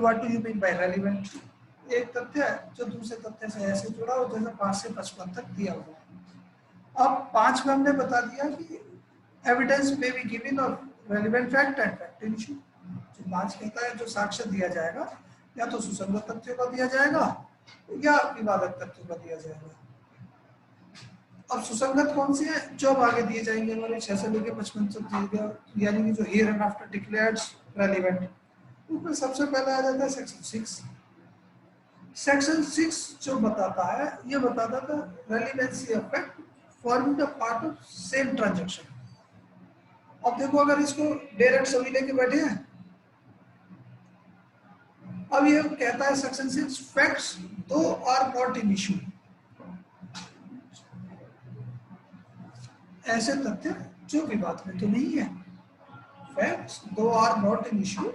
तो what do you mean by relevant? एक तथ्य जो दूसरे तथ्य से ऐसे जुड़ा हो जैसे 5 से 55 तक दिया हुआ है। अब 5 में हमने बता दिया कि एविडेंस में be given of relevant fact and fact in issue. जो 5 कहता है जो साक्ष्य दिया जाएगा या तो सुसंगत तथ्यों का दिया जाएगा या विवादक तथ्यों का दिया जाएगा। अब सुसंगत कौन सी है? जो अब आगे दिए जाएंगे हमारे 6 से लेकर 55 तक दिए गए, यानी कि जो here and after declared relevant. ऊपर सबसे पहले आ जाता है सेक्शन 6। सेक्शन 6 जो बताता है, ये बताता था relevancy of fact forming the part of same transaction. अब देखो अगर इसको डायरेक्ट सभी लेके बैठे हैं, अब ये कहता है section 6 facts though are not in issue, ऐसे तथ्य जो विवाद में तो नहीं है। Facts though are not in issue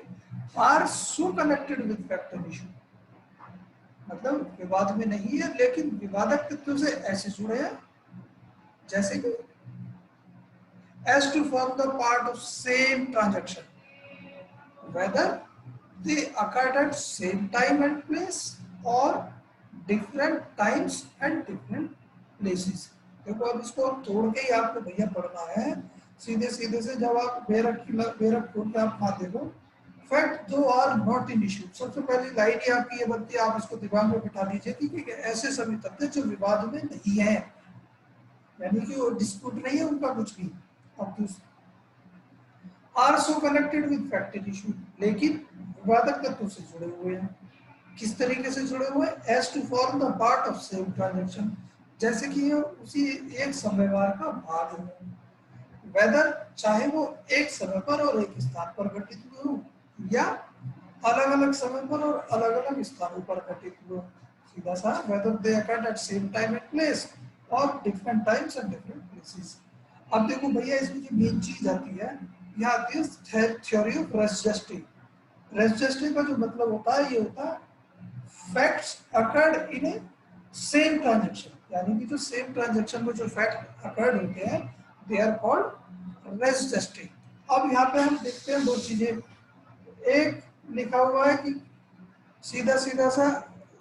are so connected with fact in issue, मतलब विवाद में नहीं है लेकिन विवादक तथ्यों से ऐसे जुड़े हैं जैसे कि as to form the part of same transaction whether they occurred at same time and place or different times and different places। देखो अब इसको तोड़ के ही आपको भैया पढ़ना है सीधे सीधे से। जब आप बेरक खोल के आप बात देखो, फैक्ट दो आर नॉट इन इशू, सबसे पहली लाइन ही आपकी ये बनती है, आप इसको दिमाग में बिठा लीजिए कि ऐसे सभी तथ्य जो विवाद में नहीं है, यानी कि वो डिस्प्यूट नहीं है उनका कुछ भी। अब are so connected with fact in issue, लेकिन विवादक तत्व से जुड़े हुए हैं। किस तरीके से जुड़े हुए हैं? As to form the part of same transaction, जैसे कि ये उसी एक समव्यवहार का भाग हो, वेदर चाहे वो एक समय पर और एक स्थान पर घटित हुए हो या अलग अलग समय पर और अलग अलग स्थानों पर घटित हुए। सीधा सा whether they occurred at same time and place और different times and different places. अब देखो भैया इसमें जो मेन चीज आती है, यह आती है theory of res gestae. Res gestae का जो मतलब होता है, ये होता है facts occurred in a same transaction, यानी कि जो सेम ट्रांजैक्शन में जो फैक्ट अकर्ड होते हैं they are called res gestae. अब यहाँ पे हम देखते हैं दो चीजें, एक लिखा हुआ है कि सीधा सीधा सा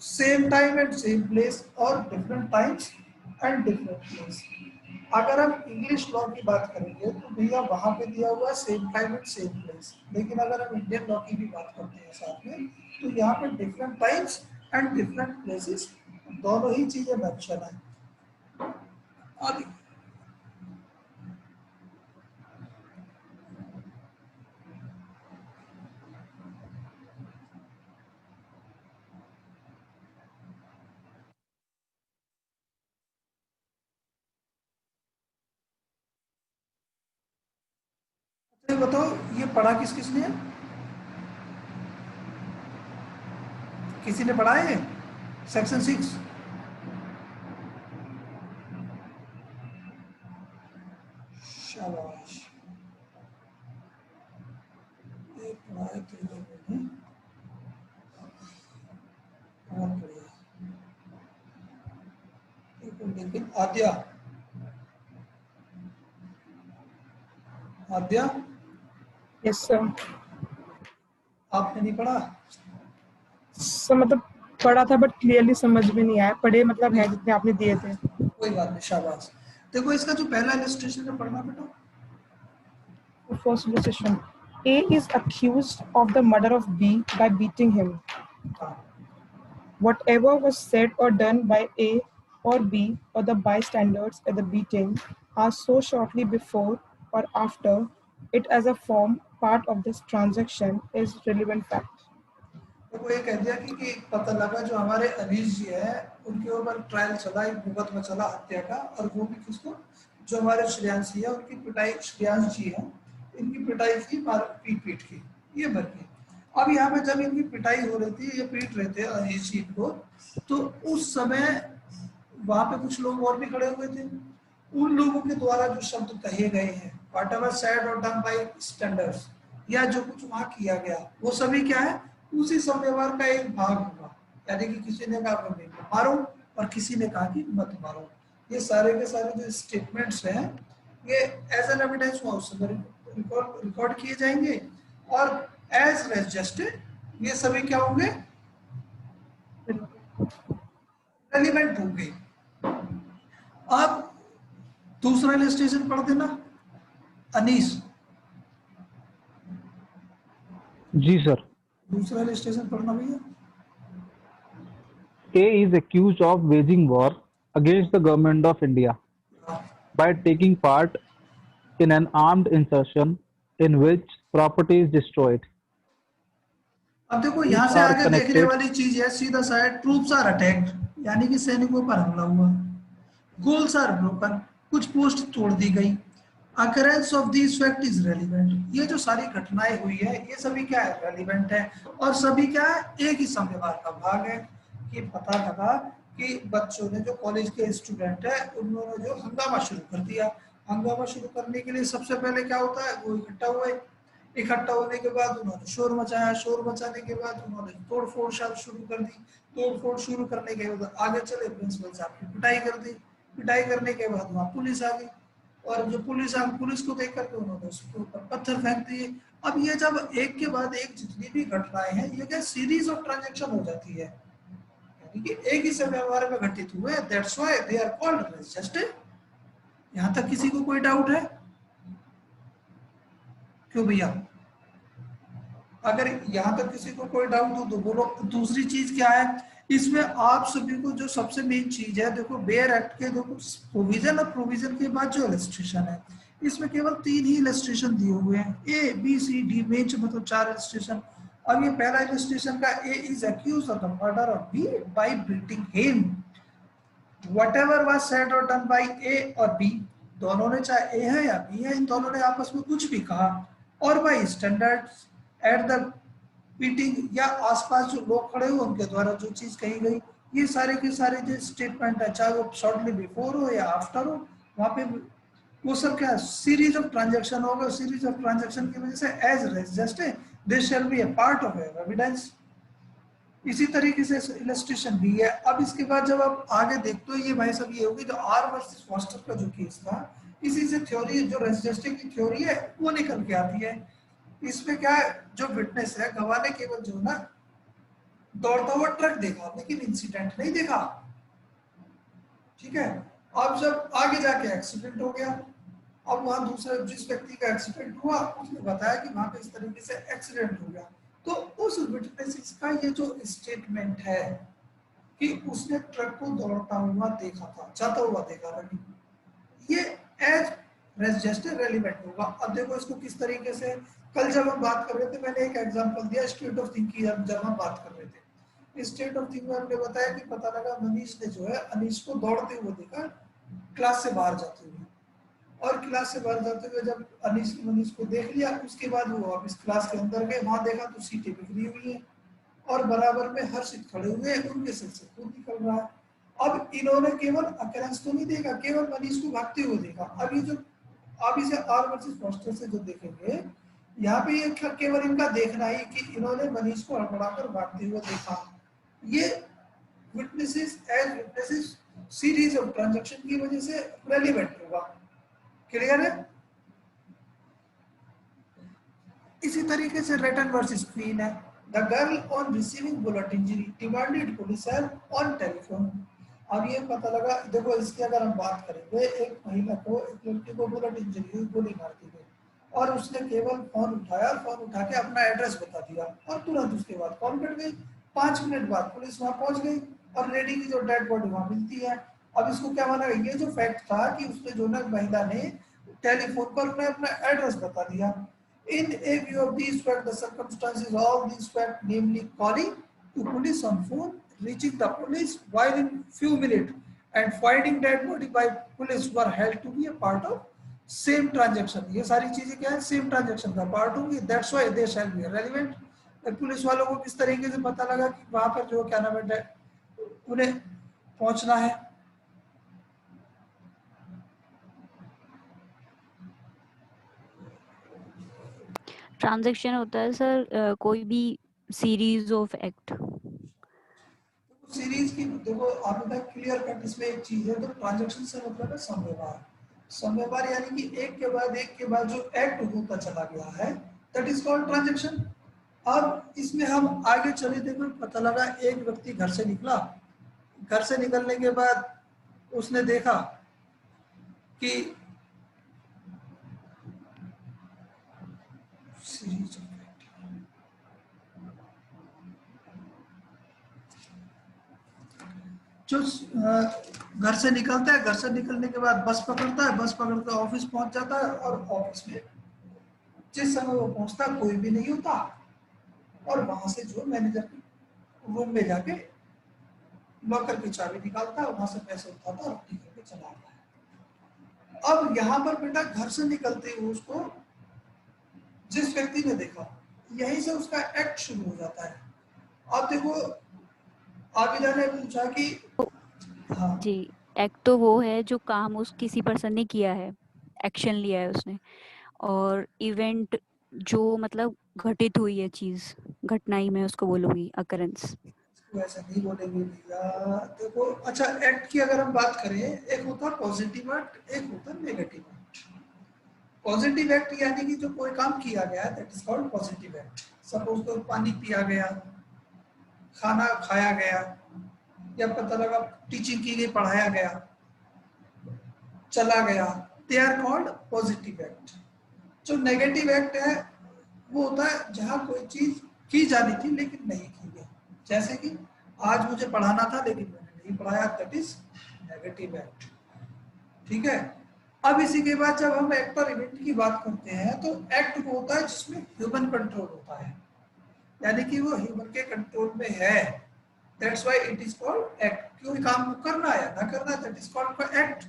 same time and same place और different times and different place. अगर हम इंग्लिश लॉ की बात करेंगे तो भैया वहां पे दिया हुआ है same time and same place, लेकिन अगर हम इंडियन लॉ की भी बात करते हैं साथ में तो यहाँ पे different times and different places दोनों ही चीजें मेंशन है। और बताओ ये पढ़ा किस किसने है? किसी ने पढ़ा है सेक्शन 6? शाबाश, ये पढ़ा है तो बहुत बढ़िया। लेकिन आद्या आद्या यस सर। आपने नहीं पढ़ा? सर मतलब पढ़ा था बट क्लियरली समझ में नहीं आया, पढ़े मतलब है जितने आपने दिए थे। कोई बात नहीं, शाबाश। देखो इसका जो पहला इलस्ट्रेशन है पढ़ना बेटा। First illustration. A is accused of the murder of B by beating him. Whatever was said or done by A or B or the bystanders at the beating are so shortly before or after it as a form part of this transaction is relevant fact. देखो ये कह दिया कि पता लगा जो हमारे अनीश जी है उनके ऊपर ट्रायल चला, एक मुकदमा चला हत्या का, और वो भी किसको? जो हमारे श्रेयांशी है उनकी पिटाई, श्रेयांश जी है इनकी पिटाई की पीट की, ये मर गई। अब यहाँ पे जब इनकी पिटाई हो रही थी, ये पीट रहे थे अनीश जी को, तो उस समय वहां पे कुछ लोग और भी खड़े हुए थे। उन लोगों के द्वारा जो शब्द कहे गए हैं, व्हाटएवर सेड और डन बाय स्टैंडर्ड्स, या जो कुछ वहां किया गया, वो सभी क्या है? उसी समव्यवहार का एक भाग होगा। यानी कि किसी ने कहा मैं मारो और किसी ने कहा कि मत मारो। ये सारे के सारे जो स्टेटमेंट्स हैं ये एज एन एविडेंस उस समय रिकॉर्ड किए जाएंगे और एज रेस जस्टिस ये सभी क्या होंगे, रेलिवेंट होंगे। अब दूसरा इलस्ट्रेशन पढ़ देना अनीस, जी सर। दूसरा इलस्ट्रेशन पढ़ना भैया। A is accused of waging war against the government of India by taking part in an armed insurrection in which property is destroyed. अब देखो यहाँ Troops से are आगे देखने connected. वाली चीज है सीधा साइड, ट्रूप्स आर अटैक्ड, यानी कि सैनिकों पर हमला हुआ, गोल्स आर ब्रोकन, कुछ पोस्ट तोड़ दी गई, occurrence of this fact is relevant, ये जो सारी घटनाएं हुई है ये सभी क्या है, रेलिवेंट है, और सभी क्या है, एक ही संविधान का भाग है। कि पता लगा कि बच्चों ने, जो कॉलेज के स्टूडेंट है, उन्होंने जो हंगामा शुरू कर दिया, हंगामा शुरू करने के लिए सबसे पहले क्या होता है, वो इकट्ठा हुए, इकट्ठा होने के बाद उन्होंने शोर मचाया, शोर मचाने के बाद उन्होंने तोड़ फोड़ शुरू कर दी, तोड़ फोड़ शुरू करने के बाद आगे चले, प्रिंसिपल साहब की पिटाई कर दी, पिटाई करने के बाद वहां पुलिस आ गई, और जो पुलिस आ, पुलिस को देख करके उन्होंने उसके ऊपर पत्थर फेंक दिए। अब ये जब एक के बाद एक जितनी भी घटनाएं हैं, ये क्या सीरीज ऑफ ट्रांजेक्शन हो जाती है, यानी कि एक ही समय हमारे में घटित हुए, that's why they are called register. यहाँ तक किसी को कोई डाउट है? क्यों भैया, अगर यहाँ तक किसी को कोई डाउट हो तो बोलो। दूसरी चीज क्या है इसमें, आप सभी को जो सबसे मेन चीज है, देखो बेयर एक्ट के देखो प्रोविजन और प्रोविजन के बाद जो इलस्ट्रेशन है, इसमें केवल 3 ही इलस्ट्रेशन दिए हुए हैं, ए बी सी डी, मेन मतलब 4 इलस्ट्रेशन। अब ये पहला इलस्ट्रेशन का, A is accused of the murder of B by beating him, whatever was said or done by A और B, दोनों ने, चाहे A है या B है, इन दोनों ने आपस में कुछ भी कहा, और by standards at the meeting, या आसपास जो लोग खड़े हुए उनके द्वारा जो चीज कही गई, ये सारे के सारे जो स्टेटमेंट है, चाहे वो शॉर्टली बिफोर हो या आफ्टर हो, वहां पे वो सब क्या सीरीज ऑफ ट्रांजेक्शन होगा, सीरीज ऑफ ट्रांजेक्शन की वजह से as registered they shall be a part of evidence. इसी तरीके से इलस्ट्रेशन भी है। अब इसके बाद जब आप आगे देखते हो, ये भाई सब ये होगी, जो आर वर्सेस फॉस्टर का जो केस था, इसी से थ्योरी, जो रेजिस्टिंग की थ्योरी है वो निकल के आती है। इसमें क्या है, जो विटनेस है, गवाह ने केवल जो ना दौड़ता हुआ ट्रक देखा, लेकिन इंसिडेंट नहीं देखा, ठीक है। अब जब आगे जाके एक्सीडेंट हो गया, अब वहां दूसरा जिस व्यक्ति का एक्सीडेंट हुआ उसने बताया कि वहां पे इस तरीके से एक्सीडेंट हो गया, तो उस विटनेस का ये जो स्टेटमेंट है कि उसने ट्रक को दौड़ता हुआ देखा था, जाता हुआ देखा था, ये एज रजिस्टर रेलिवेंट होगा। अब देखो इसको किस तरीके से, कल जब हम बात कर रहे थे मैंने एक एग्जांपल दिया स्टेट ऑफ थिंक की, जब हम बात कर रहे थे स्टेट ऑफ थिंक में हमने बताया कि पता लगा मनीष ने जो है अनीश को दौड़ते हुए देखा, क्लास से बाहर जाते हुए, और क्लास से बाहर जाते हुए जब अनीश मनीष को देख लिया, उसके बाद वो वापस क्लास के अंदर गए, वहां देखा तो सीटें बिखरी हुई है और बराबर में हर्षित खड़े हुए, उनके सिर से खून निकल रहा है। अब इन्होंने केवल अकरेंस तो नहीं देखा, केवल मनीष को भागते हुए देखा। अब ये जो आप इसे आर वर्सेस फॉस्टर से जो देखेंगे, यहाँ पे ये केवल इनका देखना ही कि इन्होंने मनीष को हड़बड़ाकर भागते हुए देखा, ये witnesses as witnesses series of transaction की वजह से रेलिवेंट होगा। क्लियर है? इसी तरीके से रिटर्न वर्सेस क्वीन है, the girl on receiving bullet injury demanded police help on telephone. अब ये पता लगा, देखो इसकी अगर हम बात करेंगे, एक महिला को, एक लड़की को बुलेट इंजरी हुई, गोली मार दी गई, और उसने केवल फोन उठाया, फोन उठा के अपना एड्रेस बता दिया, और तुरंत उसके बाद कॉल कट गई। 5 मिनट बाद पुलिस वहां पहुंच गई और लेडी की जो डेड बॉडी वहां मिलती है। अब इसको क्या माना, ये जो फैक्ट था कि उसने जो ना महिला ने टेलीफोन पर उन्हें अपना एड्रेस बता दिया। In a view of these facts, the circumstances of these facts, namely calling to police on phone, reaching the police while in few minutes, and finding dead body by police were held to be a part of same transaction. ये सारी चीजें क्या है, same transaction का part होंगी, that's why they shall be relevant। Police वालों को किस तरीके से पता लगा कि वहां पर जो क्या नाम है उन्हें पहुंचना है। ट्रांजैक्शन होता है सर कोई भी सीरीज ऑफ एक्ट। सीरीज की देखो आपने क्लियर कट, इसमें एक चीज है, तो ट्रांजैक्शन से मतलब है समव्यवहार। समव्यवहार यानी कि एक के बाद जो एक्ट होता चला गया है, दैट इज कॉल्ड ट्रांजैक्शन। अब इसमें हम आगे चले, देखो पता लगा एक व्यक्ति घर से निकला, घर से निकलने के बाद उसने देखा कि सीरीज जो घर से निकलता है, घर से निकलने के बाद बस पकड़ता है, बस पकड़ कर ऑफिस पहुंच जाता है, और ऑफिस में जिस समय वो पहुंचता कोई भी नहीं होता, और वहां से जो मैनेजर के रूम में जाके लॉकर की चाबी निकालता है, वहां से पैसे उठाता है और अपनी घर पे चला आता है। अब यहाँ पर बेटा घर से निकलते ही उसको जिस व्यक्ति ने देखा, यहीं से उसका एक्ट शुरू हो जाता है। अब देखो आबिदा ने पूछा कि हाँ जी, एक्ट तो वो है जो काम उस किसी पर्सन ने किया है, एक्शन लिया है उसने, और इवेंट जो मतलब घटित हुई है चीज, घटना ही मैं उसको बोलूंगी, अकरेंस। वैसा नहीं बोलेंगे भैया। देखो अच्छा, एक्ट की अगर हम बात करें, एक होता है पॉजिटिव एक्ट, एक होता है नेगेटिव एक्ट। पॉजिटिव एक्ट यानी कि जो कोई काम किया गया है, that is called positive act. Suppose तो पानी पिया गया, खाना खाया गया, या पता लगा टीचिंग की गई, पढ़ाया गया, चला गया, they are called positive act. जो नेगेटिव एक्ट है वो होता है जहां कोई चीज की जानी थी लेकिन नहीं की गई। जैसे कि आज मुझे पढ़ाना था लेकिन मैंने नहीं पढ़ाया, दैट इज नेगेटिव एक्ट। ठीक है। अब इसी के बाद जब हम एक्ट और इवेंट की बात करते हैं तो एक्ट वो होता है जिसमें ह्यूमन कंट्रोल होता है, यानी कि वो ह्यूमन के कंट्रोल में है, that's why it is called act. कोई काम को करना है या ना करना, दैट इज कॉल्ड एक्ट।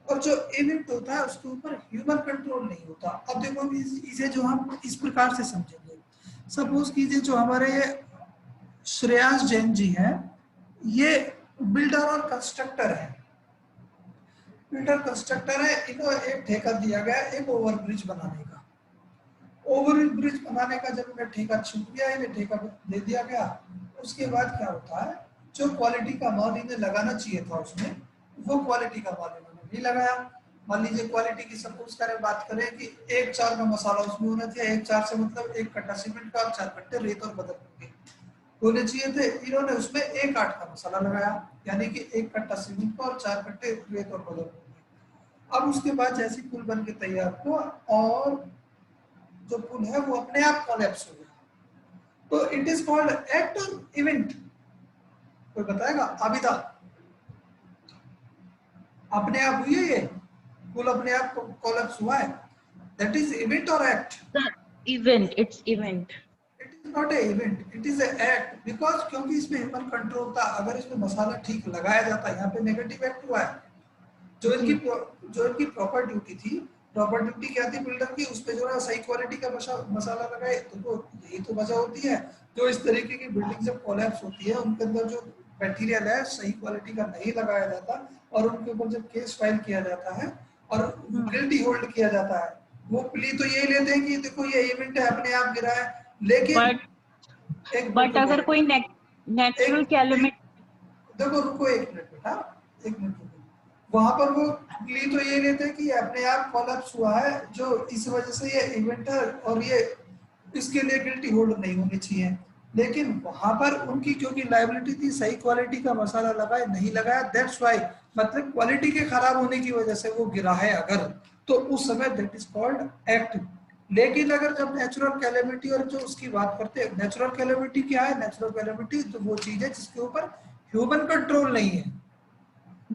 और जो इवेंट होता है उसके ऊपर ह्यूमन कंट्रोल नहीं होता। अब देखो इसे जो हम इस प्रकार से समझेंगे, सपोज कीजिए जो हमारे ये श्रेयांश जैन जी हैं, ये बिल्डर और कंस्ट्रक्टर है। बिल्डर कंस्ट्रक्टर है, इनको एक ठेका दिया गया एक ओवरब्रिज बनाने का। ओवरब्रिज बनाने का जब इन्हें ठेका छूट गया, इन्हें ठेका दे दिया गया, उसके बाद क्या होता है, जो क्वालिटी का माल इन्हें लगाना चाहिए था उसमें, वो क्वालिटी का माल इन्होंने नहीं लगाया। मान लीजिए क्वालिटी की सपोज करें, बात करें कि 1-4 का मसाला उसमें होना चाहिए, 1-4 से मतलब 1 कट्टा सीमेंट का और 4 कट्टे रेत और बदल के होने चाहिए थे, इन्होंने उसमें 1-8 का मसाला लगाया, यानी कि 1 कट्टा सीमेंट का और 4 कट्टे रेत और बदल। अब उसके बाद जैसी पुल बन के तैयार हुआ और जो पुल है वो अपने आप कोलैप्स हो गया, तो इट इज कॉल्ड एक्ट और इवेंट। कोई बताएगा? आबिदा, अपने आप हुई है ये पुल, अपने आप कोलैप्स हुआ है, दैट इज इवेंट और act? The event, it's event. It is not a event, it is a act, because क्योंकि इसमें ह्यूमन कंट्रोल था। अगर इसमें मसाला ठीक लगाया जाता, यहाँ पे नेगेटिव एक्ट हुआ है। जो इनकी प्रॉपर ड्यूटी थी, प्रॉपर ड्यूटी क्या थी बिल्डर की, उस पे जो है सही क्वालिटी का मसाला लगाए, तो यही तो वजह होती है। जो इस तरीके की बिल्डिंग जब कोलैप्स होती है, उनके अंदर जो मटेरियल है सही क्वालिटी का नहीं लगाया जाता, और उनके ऊपर जब केस फाइल किया जाता है और गिल्टी होल्ड किया जाता है, वो प्ली तो यही लेते हैं कि देखो ये इवेंट है, अपने आप गिरा है। लेकिन But अगर कोई नेचुरल कैलेमिटी, देखो रुको 1 मिनट बेटा, 1 मिनट रुको। वहां पर वो प्ली तो ये लेते हैं कि अपने आप कोलैप्स हुआ है, जो इस वजह से ये इवेंट है और ये इसके लिए गिल्टी होल्ड नहीं होनी चाहिए। लेकिन वहां पर उनकी क्योंकि लायबिलिटी थी, सही क्वालिटी का मसाला लगाए नहीं लगाया, दैट्स व्हाई, मतलब क्वालिटी के खराब होने की वजह से वो गिरा है अगर, तो उस समय दैट इज कॉल्ड एक्ट। लेकिन अगर जब नेचुरल कैलेमिटी और जो उसकी बात करते हैं, नेचुरल कैलेमिटी क्या है? नेचुरल कैलेमिटी तो वो चीज है जिसके ऊपर ह्यूमन कंट्रोल नहीं है।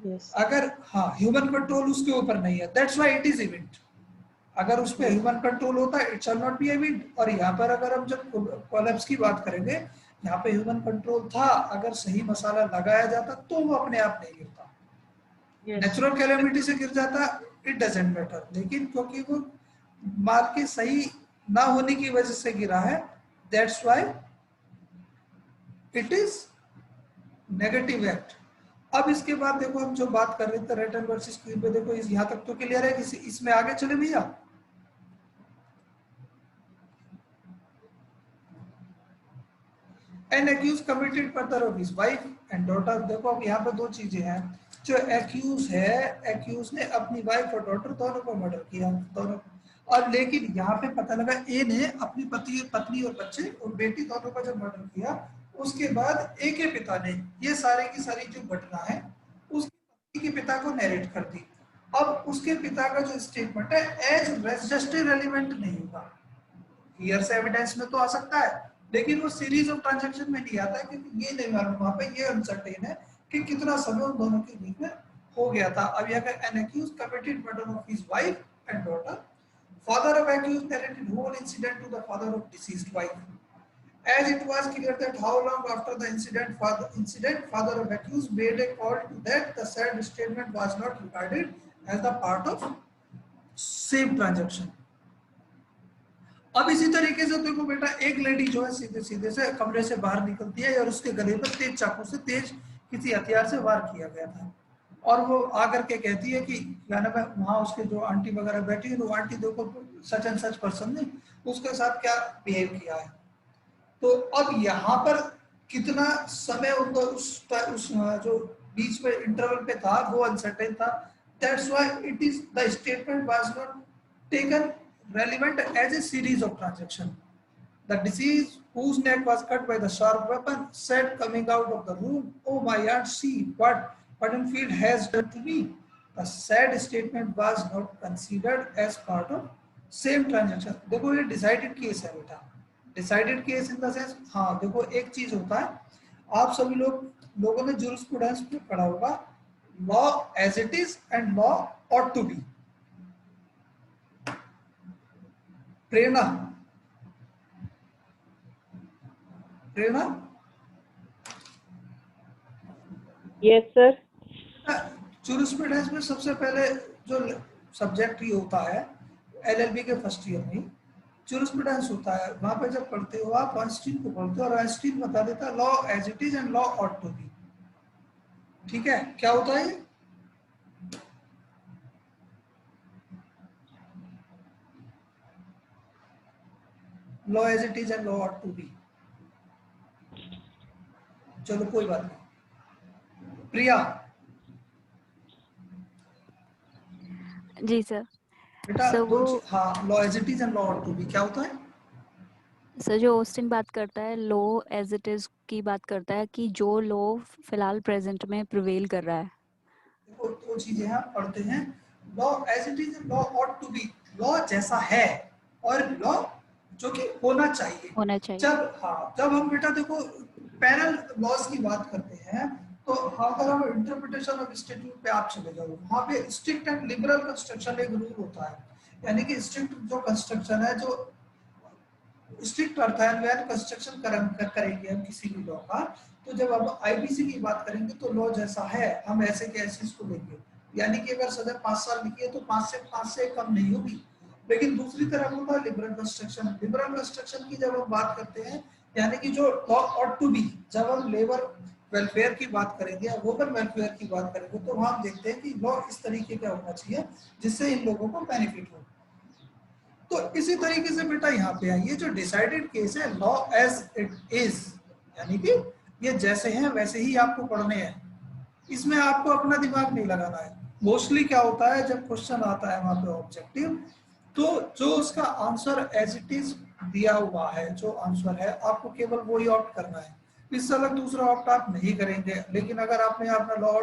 yes. अगर हाँ ह्यूमन कंट्रोल उसके ऊपर नहीं है, that's why it is event. अगर उस पे ह्यूमन कंट्रोल होता है, it shall not be event. और यहाँ पर अगर हम जब कोलैप्स की बात करेंगे, यहाँ पे ह्यूमन कंट्रोल था, अगर सही मसाला लगाया जाता तो वो अपने आप नहीं गिरता। Yes. नेचुरल कैलेमिटी से गिर जाता, इट डजंट मैटर। लेकिन क्योंकि वो माल के सही ना होने की वजह से गिरा है, that's why it is negative act. अब इसके बाद देखो हम जो बात कर रहे थे रिटर्न वर्सेस स्क्रीन पे, देखो इस यहाँ तक तो क्लियर है, कि इसमें आगे चले भैया। An accused committed murder of his wife and daughter। देखो अब यहाँ पे 2 चीजें हैं। जो एक्यूज है, एक्यूज ने अपनी वाइफ और डॉटर दोनों को मर्डर किया, दोनों। और लेकिन यहाँ पे पता लगा ए ने अपनी पत्नी और बच्चे और बेटी दोनों का जब मर्डर किया, उसके बाद ए के पिता ने ये सारे की सारी जो घटना है उसकी पत्नी के पिता को नैरेट कर दी। अब उसके पिता का जो स्टेटमेंट है एज रजिस्ट्री रेलिवेंट नहीं होगा, हियर से एविडेंस में तो आ सकता है, लेकिन वो सीरीज ऑफ ट्रांजैक्शन में नहीं आता है, क्योंकि ये नहीं मालूम वहां पे, ये अनसर्टेन है कि कितना समय उन दोनों के बीच में हो गया था। अब यह an accused committed murder of his wife and daughter, father of accused narrated whole incident to the father of deceased wife. As it was clear that how long after the incident, father of accused made a call to that the said statement was not regarded as the part of same transaction. अब इसी तरीके से देखो बेटा, एक lady जो है सीधे सीधे से कमरे से बाहर निकलती है और उसके गले पर तेज चाकू से, तेज किसी हथियार से वार किया गया था, और वो आकर के कहती है कि क्या नाम है, वहाँ उसके जो आंटी वगैरह बैठी है, वो आंटी देखो सच एंड सच पर्सन ने उसके साथ क्या बिहेव किया है। तो अब यहाँ पर कितना समय उनको उस जो बीच में इंटरवल पे था वो अनसर्टेन था। That's why it is the statement was not taken relevant as a series of transaction. The deceased, whose neck was cut by the sharp weapon, said coming out of the room, "Oh my aunt, see what Puddinfield has done to me." The said statement was not considered as part of same transaction. देखो ये decided case है बेटा, decided case in the sense, हाँ देखो एक चीज होता है, आप सभी लोगों ने jurisprudence में पढ़ा होगा, law as it is and law ought to be. Prerna yes sir. Jurisprudence में सबसे पहले जो सब्जेक्ट ही होता है एलएलबी के फर्स्ट ईयर में जुरिस्प्रूडेंस होता है, वहां पे जब पढ़ते हो आप आइंस्टीन को पढ़ते हो, और आइंस्टीन बता देता है law as it is and law ought to be. ठीक है, क्या होता है? Law as it is and law ought to be. चलो कोई बात नहीं। प्रिया जी सर। बेटा सर वो हाँ, law as it is and law ought to be क्या होता है? सर जो ऑस्टिन बात करता है लॉ एज इट इज की बात करता है कि जो लॉ फिलहाल प्रेजेंट में प्रिवेल कर रहा है। देखो दो चीजें हम पढ़ते हैं, law as it is and law ought to be. Law जैसा है और लॉ जो कि होना चाहिए। जब हम बेटा देखो पैनल लॉज की बात करते हैं, तो अगर हम इंटरप्रिटेशन ऑफ स्टैट्यूट पे आप चले जाओ, वहां पे स्ट्रिक्ट एंड लिबरल कंस्ट्रक्शन एक रूल होता है, यानी कि स्ट्रिक्ट जो कंस्ट्रक्शन है, जो स्ट्रिक्ट अर्थ है कंस्ट्रक्शन करेंगे हम किसी भी लॉ का, तो जब हम आईपीसी की बात करेंगे तो लॉ जैसा है हम ऐसे के ऐसे इसको लेंगे, यानी कि अगर सजा 5 साल लिखी है तो 5 से कम नहीं होगी। लेकिन दूसरी तरफ होता है लिबरल कंस्ट्रक्शन। लिबरल कंस्ट्रक्शन की जब हम बात करते हैं, यानी कि जो लॉ ऑट टू बी, जब हम लेबर वेलफेयर की बात करेंगे या वुमेन वेलफेयर की बात करेंगे, तो वहां हम देखते हैं कि लॉ इस तरीके का होना चाहिए जिससे इन लोगों को बेनिफिट हो। तो इसी तरीके से बेटा यहाँ पे है, ये जो डिसाइडेड केस है लॉ एज इट इज, यानी कि ये जैसे हैं वैसे ही आपको पढ़ने हैं, इसमें आपको अपना दिमाग नहीं लगाना है। मोस्टली क्या होता है जब क्वेश्चन आता है वहां पे ऑब्जेक्टिव, तो जो उसका आंसर एज इट इज दिया हुआ है, जो आंसर है आपको केवल वही ऑप्ट करना है, इससे अलग दूसरा ऑप्ट आप नहीं करेंगे। लेकिन अगर आपने अपना लॉ